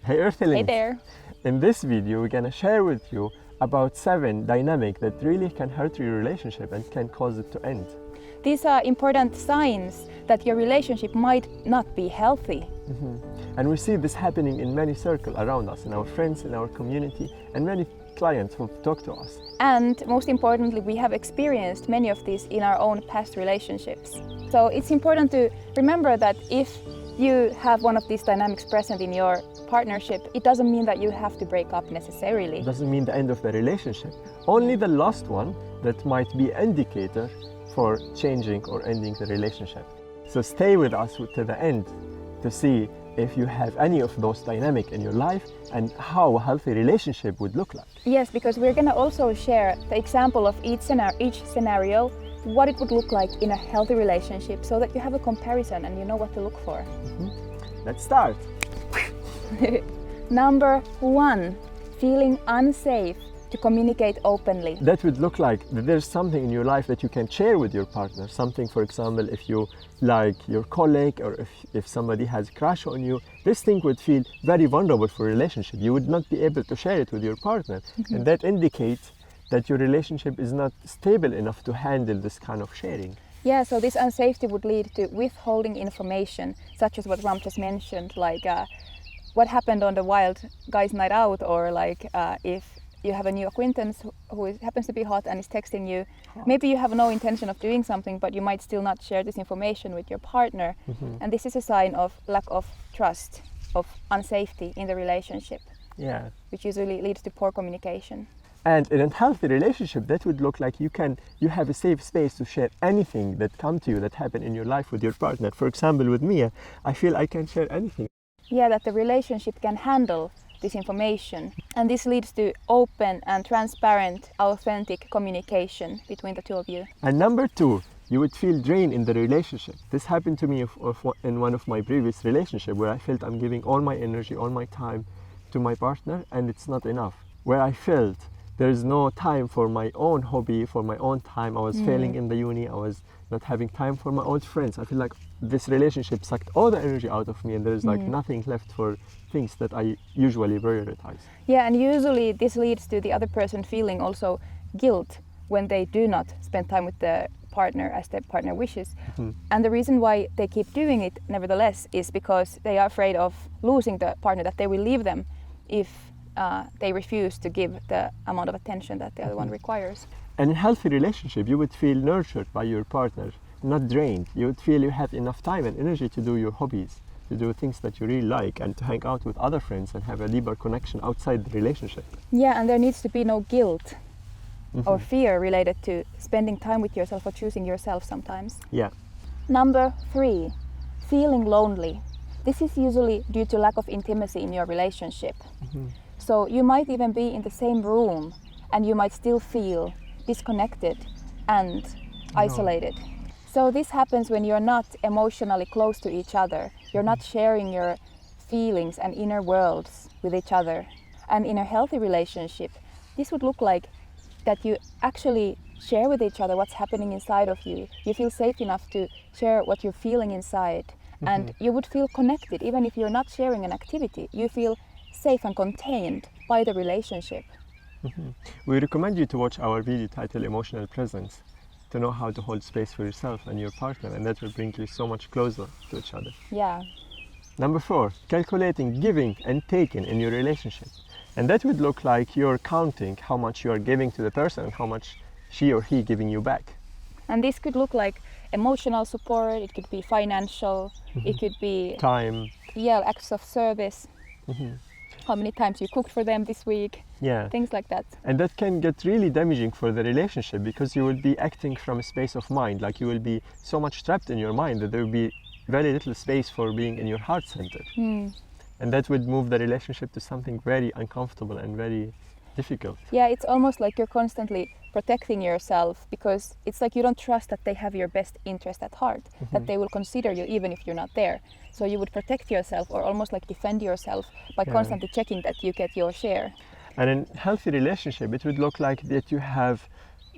Hey Earthlings! Hey there! In this video we're gonna share with you about 7 dynamics that really can hurt your relationship and can cause it to end. These are important signs that your relationship might not be healthy. And we see this happening in many circles around us, in our friends, in our community, and many clients who talk to us. And most importantly, we have experienced many of these in our own past relationships. So it's important to remember that if you have one of these dynamics present in your partnership, it doesn't mean that you have to break up necessarily. It doesn't mean the end of the relationship. Only the last one that might be an indicator for changing or ending the relationship. So stay with us to the end to see if you have any of those dynamics in your life and how a healthy relationship would look like. Yes, because we're going to also share the example of each scenario, what it would look like in a healthy relationship, so that you have a comparison and you know what to look for. Let's start. Number 1, feeling unsafe to communicate openly. That would look like that there's something in your life that you can share with your partner. Something, for example, if you like your colleague or if somebody has a crush on you, this thing would feel very vulnerable for a relationship. You would not be able to share it with your partner. And that indicates that your relationship is not stable enough to handle this kind of sharing. Yeah, so this unsafety would lead to withholding information, such as what Ram just mentioned, like what happened on the wild guys' night out, or like if you have a new acquaintance who happens to be hot and is texting you. Maybe you have no intention of doing something, but you might still not share this information with your partner. And this is a sign of lack of trust, of unsafety in the relationship, which usually leads to poor communication. And in a healthy relationship, that would look like you have a safe space to share anything that comes to you that happened in your life with your partner. For example, with me, I feel I can share anything. Yeah, that the relationship can handle this information, and this leads to open and transparent, authentic communication between the two of you. And number 2, you would feel drained in the relationship. This happened to me in one of my previous relationships, where I felt I'm giving all my energy, all my time to my partner, and it's not enough. Where I felt there's no time for my own hobby, for my own time. I was failing in the uni, I was not having time for my own friends. I feel like this relationship sucked all the energy out of me, and there's like nothing left for things that I usually prioritize. Yeah, and usually this leads to the other person feeling also guilt when they do not spend time with the partner as the partner wishes. And the reason why they keep doing it nevertheless is because they are afraid of losing the partner, that they will leave them if they refuse to give the amount of attention that the other one requires. And in a healthy relationship, you would feel nurtured by your partner, not drained. You would feel you have enough time and energy to do your hobbies, to do things that you really like, and to hang out with other friends and have a deeper connection outside the relationship. Yeah, and there needs to be no guilt or fear related to spending time with yourself or choosing yourself sometimes. Yeah. Number 3, feeling lonely. This is usually due to lack of intimacy in your relationship. So you might even be in the same room and you might still feel disconnected and isolated. So this happens when you're not emotionally close to each other. You're not sharing your feelings and inner worlds with each other. And in a healthy relationship, this would look like that you actually share with each other what's happening inside of you. You feel safe enough to share what you're feeling inside. And you would feel connected, even if you're not sharing an activity. You feel safe and contained by the relationship. We recommend you to watch our video titled Emotional Presence to know how to hold space for yourself and your partner, and that will bring you so much closer to each other. Yeah. Number 4, calculating giving and taking in your relationship. And that would look like you're counting how much you are giving to the person and how much she or he giving you back. And this could look like emotional support, it could be financial, it could be time. Yeah, acts of service. How many times you cooked for them this week, things like that. And that can get really damaging for the relationship, because you will be acting from a space of mind, like you will be so much trapped in your mind that there will be very little space for being in your heart center. And that would move the relationship to something very uncomfortable and very difficult. Yeah, it's almost like you're constantly protecting yourself, because it's like you don't trust that they have your best interest at heart, that they will consider you even if you're not there. So you would protect yourself, or almost like defend yourself by constantly checking that you get your share. And in a healthy relationship, it would look like that you have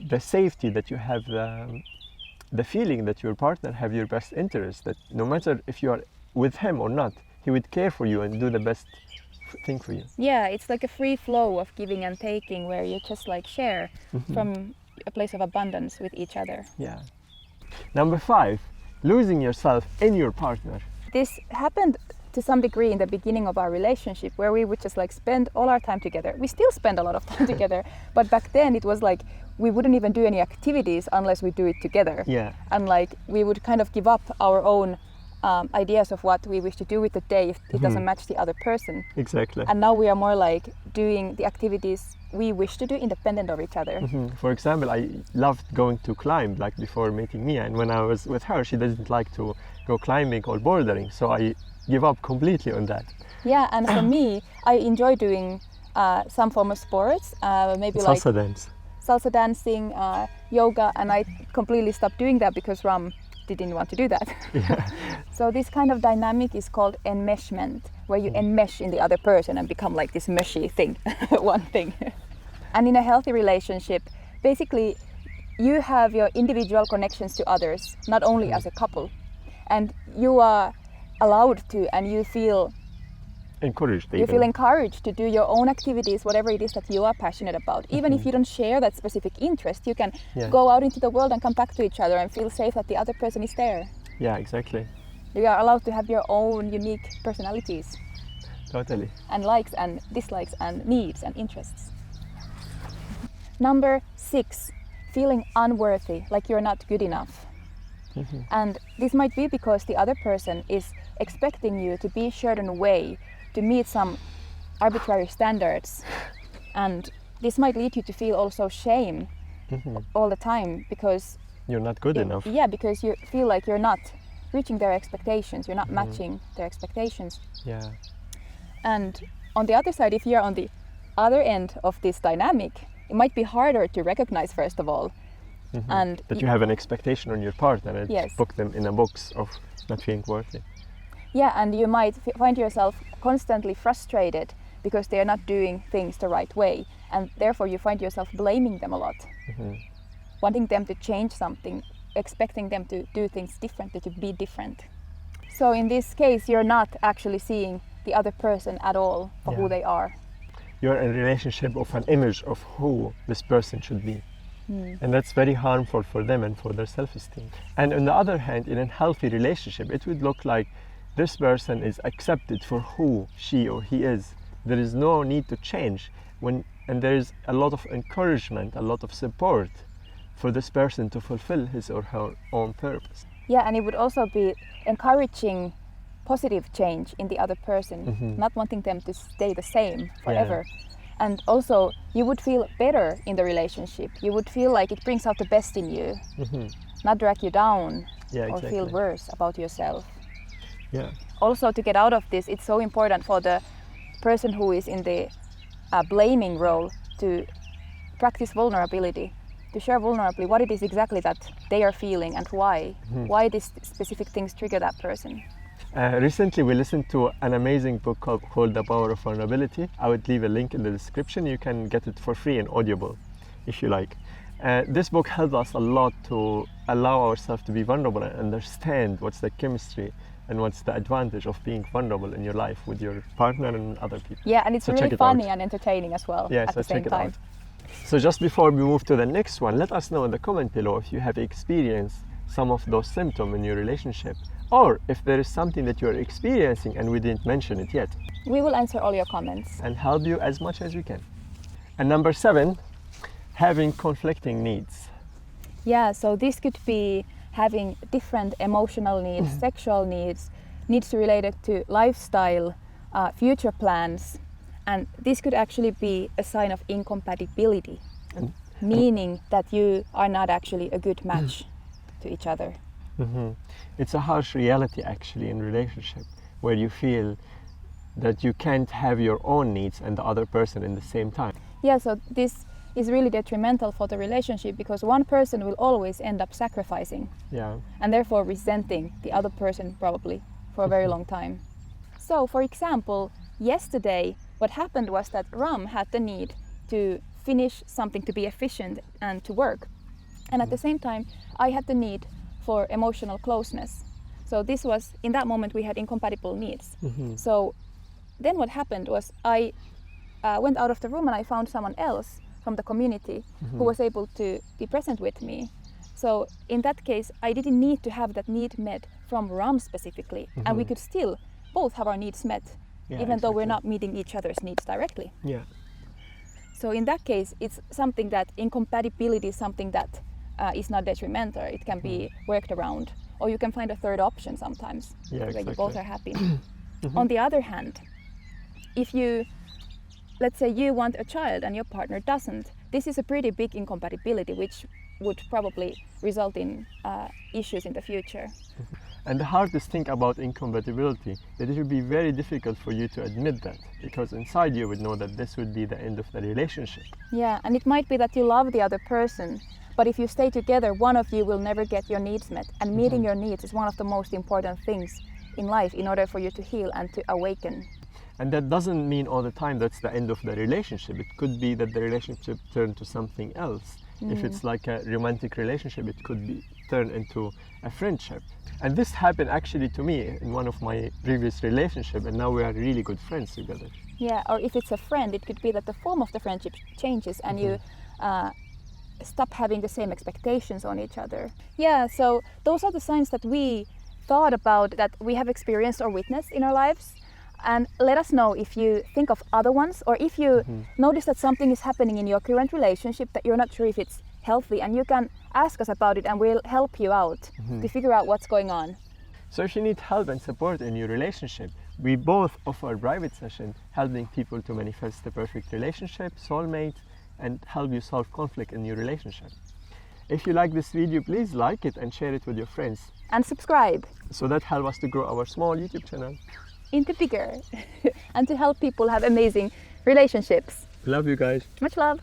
the safety, that you have the feeling that your partner have your best interest, that no matter if you are with him or not, he would care for you and do the best thing for you. Yeah, it's like a free flow of giving and taking where you just like share from a place of abundance with each other. Yeah. Number 5, losing yourself in your partner. This happened to some degree in the beginning of our relationship where we would just like spend all our time together. We still spend a lot of time together, but back then it was like we wouldn't even do any activities unless we do it together. Yeah. And like we would kind of give up our own ideas of what we wish to do with the day if it doesn't match the other person. Exactly. And now we are more like doing the activities we wish to do independent of each other. For example, I loved going to climb like before meeting Mia, and when I was with her, she didn't like to go climbing or bouldering, so I give up completely on that. Yeah, and for me, I enjoy doing some form of sports, maybe like Salsa dance. salsa dancing, yoga, and I completely stopped doing that because Ram didn't want to do that. Yeah. So this kind of dynamic is called enmeshment, where you enmesh in the other person and become like this meshy thing, one thing. And in a healthy relationship, basically you have your individual connections to others, not only as a couple, and you are allowed to, and you feel Encouraged. you feel encouraged to do your own activities, whatever it is that you are passionate about. Even if you don't share that specific interest, you can go out into the world and come back to each other and feel safe that the other person is there. Yeah, exactly. You are allowed to have your own unique personalities Totally. and likes and dislikes and needs and interests. Number 6, feeling unworthy, like you're not good enough. And this might be because the other person is expecting you to be a certain way, to meet some arbitrary standards. And this might lead you to feel also shame all the time because You're not good enough. Yeah, because you feel like you're not reaching their expectations, you're not matching their expectations. Yeah. And on the other side, if you're on the other end of this dynamic, it might be harder to recognize first of all. And That you have an expectation on your partner and Yes. book them in a box of not feeling worthy. yeah, and you might find yourself constantly frustrated because they are not doing things the right way, and therefore you find yourself blaming them a lot, wanting them to change something, expecting them to do things differently, to be different. So in this case, you're not actually seeing the other person at all for who they are. You're in a relationship of an image of who this person should be. And that's very harmful for them and for their self-esteem. And on the other hand, in a healthy relationship, it would look like this person is accepted for who she or he is. There is no need to change. And there is a lot of encouragement, a lot of support for this person to fulfill his or her own purpose. Yeah, and it would also be encouraging positive change in the other person, not wanting them to stay the same forever. And also, you would feel better in the relationship. You would feel like it brings out the best in you, not drag you down or feel worse about yourself. Yeah. Also, to get out of this, it's so important for the person who is in the blaming role to practice vulnerability, to share vulnerably what it is exactly that they are feeling and why these specific things trigger that person. Recently we listened to an amazing book called The Power of Vulnerability. I would leave a link in the description. You can get it for free in Audible if you like. This book helped us a lot to allow ourselves to be vulnerable and understand what's the chemistry and what's the advantage of being vulnerable in your life with your partner and other people. Yeah, and it's So really check it funny out. and entertaining as well Yeah, at so the same check it time. out. So just before we move to the next one, let us know in the comment below if you have experienced some of those symptoms in your relationship, or if there is something that you're experiencing and we didn't mention it yet, We will answer all your comments. and help you as much as we can. And number 7, having conflicting needs. Yeah, so this could be having different emotional needs, sexual needs, needs related to lifestyle, future plans, and this could actually be a sign of incompatibility, meaning that you are not actually a good match to each other. It's a harsh reality actually in relationship where you feel that you can't have your own needs and the other person in the same time. Yeah, so this is really detrimental for the relationship because one person will always end up sacrificing Yeah. and therefore resenting the other person probably for a very long time. So, for example, yesterday what happened was that Ram had the need to finish something, to be efficient and to work. And at the same time, I had the need for emotional closeness. So this was, in that moment we had incompatible needs. So then what happened was I went out of the room and I found someone else from the community who was able to be present with me. So in that case, I didn't need to have that need met from Ram specifically, and we could still both have our needs met, even though we're not meeting each other's needs directly. Yeah. So in that case, it's something that incompatibility is something that is not detrimental. It can be worked around, or you can find a third option sometimes where you both are happy. On the other hand, if you, let's say you want a child and your partner doesn't, this is a pretty big incompatibility which would probably result in issues in the future. And the hardest thing about incompatibility, that it would be very difficult for you to admit that, because inside you would know that this would be the end of the relationship. Yeah, and it might be that you love the other person, but if you stay together, one of you will never get your needs met. And meeting your needs is one of the most important things in life in order for you to heal and to awaken. And that doesn't mean all the time that's the end of the relationship. It could be that the relationship turned to something else. If it's like a romantic relationship, it could be turned into a friendship. And this happened actually to me in one of my previous relationships, and now we are really good friends together. Yeah, or if it's a friend, it could be that the form of the friendship changes and you stop having the same expectations on each other. Yeah, so those are the signs that we thought about, that we have experienced or witnessed in our lives. And let us know if you think of other ones, or if you notice that something is happening in your current relationship that you're not sure if it's healthy, and you can ask us about it and we'll help you out to figure out what's going on. So if you need help and support in your relationship, we both offer private session helping people to manifest the perfect relationship, soulmate, and help you solve conflict in your relationship. If you like this video, please like it and share it with your friends. And subscribe. So that helps us to grow our small YouTube channel. Into bigger and to help people have amazing relationships. Love you guys. Much love.